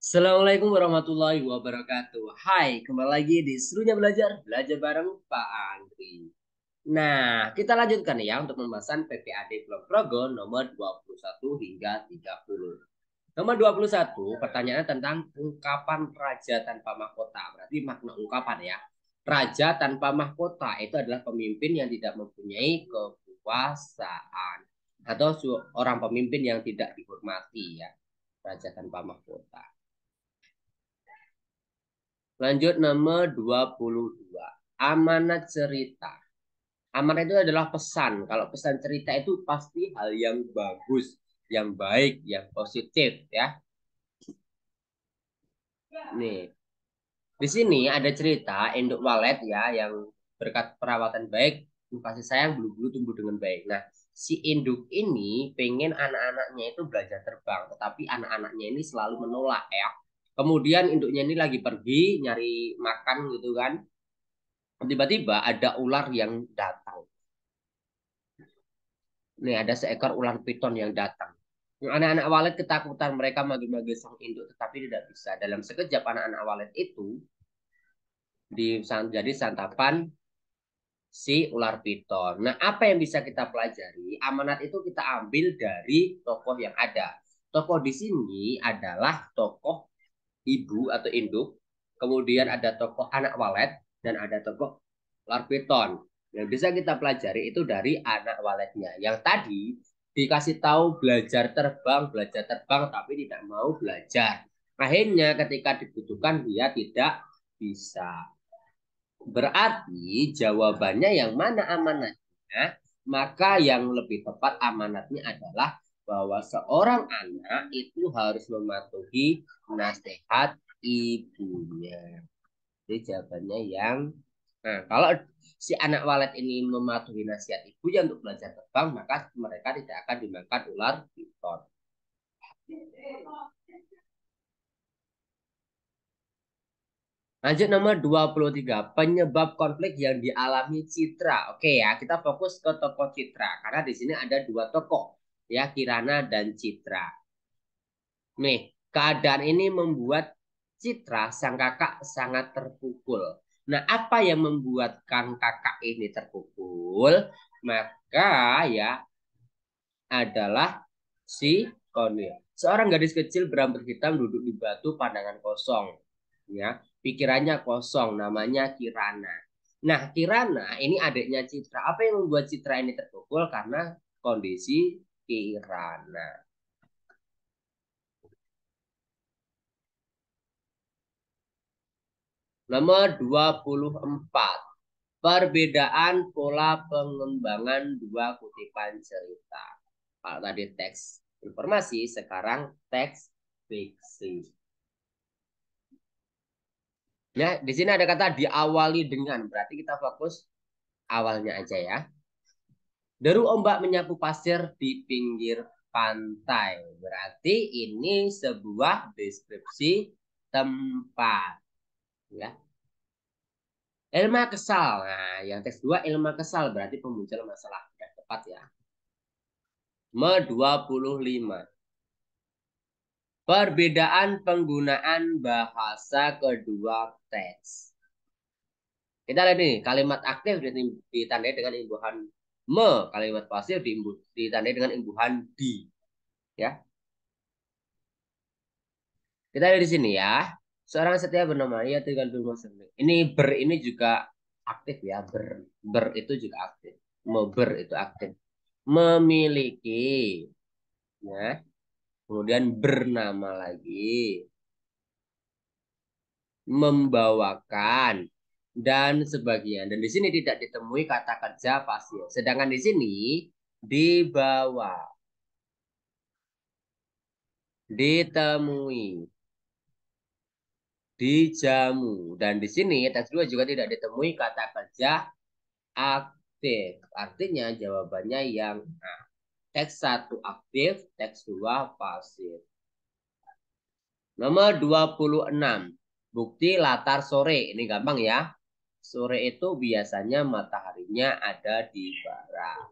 Assalamualaikum warahmatullahi wabarakatuh. Hai, kembali lagi di Serunya Belajar, belajar bareng Pak Andri. Nah, kita lanjutkan ya untuk pembahasan PPAD Kulon Progo nomor 21 hingga 30. Nomor 21, pertanyaan tentang ungkapan raja tanpa mahkota. Berarti makna ungkapan ya. Raja tanpa mahkota itu adalah pemimpin yang tidak mempunyai kekuasaan atau orang pemimpin yang tidak dihormati ya. Raja tanpa mahkota. Lanjut nomor 22. Amanat cerita. Amanat itu adalah pesan. Kalau pesan cerita itu pasti hal yang bagus, yang baik, yang positif ya. Nih, di sini ada cerita induk walet ya yang berkat perawatan baik, kasih sayang bulu-bulu tumbuh dengan baik. Nah, si induk ini pengen anak-anaknya itu belajar terbang, tetapi anak-anaknya ini selalu menolak ya. Kemudian induknya ini lagi pergi nyari makan gitu kan. Tiba-tiba ada ular yang datang. Nih ada seekor ular piton yang datang. Anak-anak walet ketakutan, mereka manggil-manggil sang induk tetapi tidak bisa. Dalam sekejap anak-anak walet itu jadi santapan si ular piton. Nah, apa yang bisa kita pelajari? Amanat itu kita ambil dari tokoh yang ada. Tokoh di sini adalah tokoh ibu atau induk, kemudian ada tokoh anak walet, dan ada tokoh larpiton. Yang bisa kita pelajari itu dari anak waletnya. Yang tadi dikasih tahu belajar terbang, tapi tidak mau belajar. Akhirnya ketika dibutuhkan dia tidak bisa. Berarti jawabannya yang mana amanatnya? Maka yang lebih tepat amanatnya adalah bahwa seorang anak itu harus mematuhi nasihat ibunya. Jadi jawabannya yang kalau si anak walet ini mematuhi nasihat ibunya untuk belajar terbang, maka mereka tidak akan dimakan ular piton. Lanjut nomor 23, penyebab konflik yang dialami Citra. Oke ya, kita fokus ke tokoh Citra karena di sini ada dua tokoh ya, Kirana dan Citra. Nih, keadaan ini membuat Citra sang kakak sangat terpukul. Nah, apa yang membuat kang kakak ini terpukul? Maka ya adalah si Konil. Seorang gadis kecil berambut hitam duduk di batu pandangan kosong. Ya, pikirannya kosong, namanya Kirana. Nah, Kirana ini adiknya Citra. Apa yang membuat Citra ini terpukul? Karena kondisi Kirana. Nomor 24. Perbedaan pola pengembangan dua kutipan cerita. Kalau tadi teks informasi, sekarang teks fiksi. Ya, di sini ada kata diawali dengan, berarti kita fokus awalnya aja ya. Deru ombak menyapu pasir di pinggir pantai. Berarti ini sebuah deskripsi tempat. Ya. Elma kesal. Nah, yang teks 2 Elma kesal berarti pemunculan masalah. Sudah tepat ya. 25. Perbedaan penggunaan bahasa kedua teks. Kita lihat nih, kalimat aktif ditandai dengan imbuhan me, kalimat pasif ditandai dengan imbuhan di. Ya, kita lihat di sini ya. Seorang setia bernama ia tergantung masa. Ini ber ini juga aktif ya, ber itu juga aktif. Ber itu aktif. Memiliki, ya. Kemudian bernama lagi, membawakan dan sebagainya. Dan di sini tidak ditemui kata kerja pasif. Sedangkan di sini dibawa, ditemui, dijamu. Dan di sini teks 2 juga tidak ditemui kata kerja aktif. Artinya jawabannya yang A. Teks 1 aktif, teks 2 pasif. Nomor 26. Bukti latar sore. Ini gampang ya. Sore itu biasanya mataharinya ada di barat.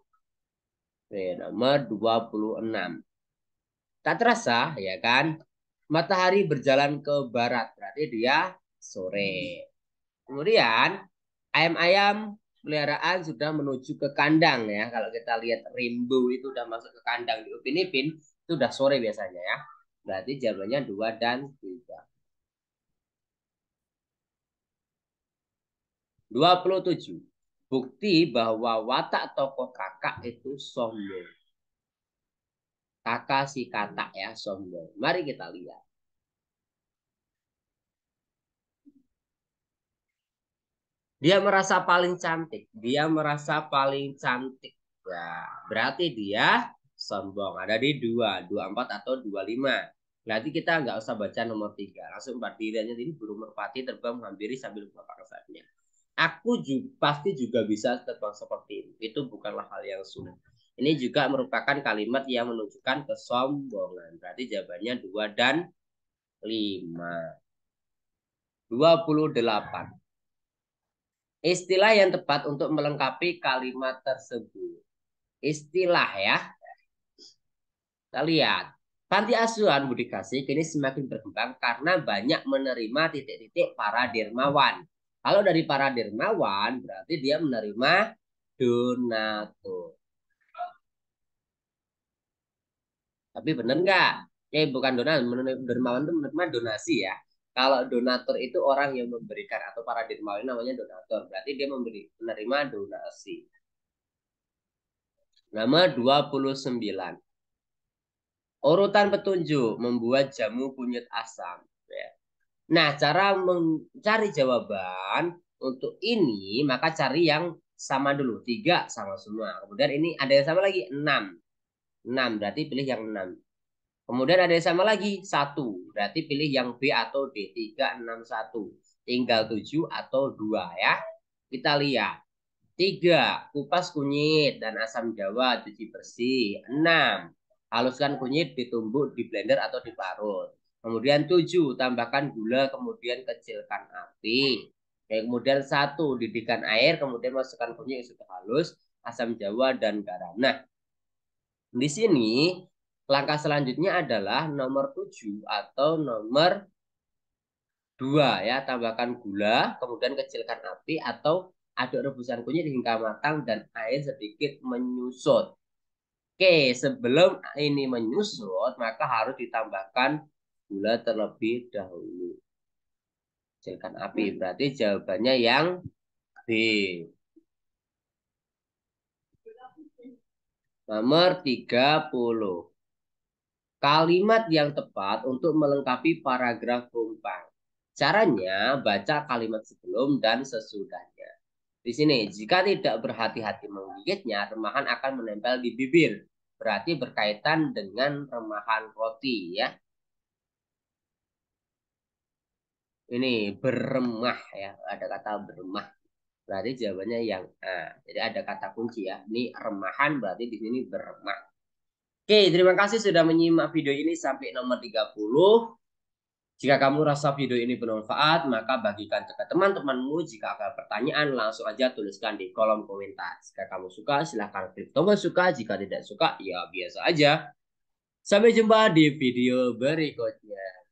Oke, nomor 26. Tak terasa, ya kan? Matahari berjalan ke barat, berarti dia sore. Kemudian ayam-ayam peliharaan sudah menuju ke kandang ya. Kalau kita lihat rimbu itu udah masuk ke kandang di Upin Ipin, itu udah sore biasanya ya. Berarti jawabannya 2 dan 3. 27. Bukti bahwa watak tokoh kakak itu sombong. Kakak si katak ya sombong. Mari kita lihat. Dia merasa paling cantik. Dia merasa paling cantik. Ya, berarti dia sombong. Ada di 2, 24 atau 25. Berarti kita nggak usah baca nomor 3. Langsung 4 dirinya ini burung merpati terbang menghampiri sambil membawa sayapnya. Aku juga, pasti juga bisa terbang seperti itu. Itu bukanlah hal yang sulit. Ini juga merupakan kalimat yang menunjukkan kesombongan. Berarti jawabannya 2 dan 5. 28. Istilah yang tepat untuk melengkapi kalimat tersebut. Istilah ya. Kita lihat. Panti asuhan Budi Kasih kini semakin berkembang karena banyak menerima titik-titik para dermawan. Kalau dari para dermawan berarti dia menerima donatur. Tapi benar nggak? Ya bukan donatur, dermawan itu menerima donasi ya. Kalau donatur itu orang yang memberikan atau para dermawan namanya donatur. Berarti dia menerima donasi. Nama 29. Urutan petunjuk membuat jamu kunyit asam. Ya. Nah, cara mencari jawaban untuk ini, maka cari yang sama dulu. 3 sama semua. Kemudian ini ada yang sama lagi, 6. 6, berarti pilih yang 6. Kemudian ada yang sama lagi, 1. Berarti pilih yang B atau D. 3, 6, 1. Tinggal 7 atau 2 ya. Kita lihat. 3. Kupas kunyit dan asam jawa, cuci bersih. 6. Haluskan kunyit, ditumbuk di blender atau diparut. Kemudian 7. Tambahkan gula, kemudian kecilkan api. Kemudian 1. Didihkan air, kemudian masukkan kunyit yang sudah halus, asam jawa, dan garam. Nah, di sini langkah selanjutnya adalah nomor 7 atau nomor 2 ya, tambahkan gula, kemudian kecilkan api atau aduk rebusan kunyit hingga matang dan air sedikit menyusut. Oke, sebelum ini menyusut, maka harus ditambahkan gula terlebih dahulu. Kecilkan api, berarti jawabannya yang B. Nomor 30. Kalimat yang tepat untuk melengkapi paragraf rumpang. Caranya, baca kalimat sebelum dan sesudahnya. Di sini, jika tidak berhati-hati menggigitnya, remahan akan menempel di bibir. Berarti berkaitan dengan remahan roti ya. Ini beremah ya, ada kata beremah. Berarti jawabannya yang A. Jadi ada kata kunci ya. Ini remahan berarti di sini beremah. Oke, terima kasih sudah menyimak video ini sampai nomor 30. Jika kamu rasa video ini bermanfaat, maka bagikan ke teman-temanmu. Jika ada pertanyaan, langsung aja tuliskan di kolom komentar. Jika kamu suka, silahkan klik tombol suka. Jika tidak suka, ya biasa aja. Sampai jumpa di video berikutnya.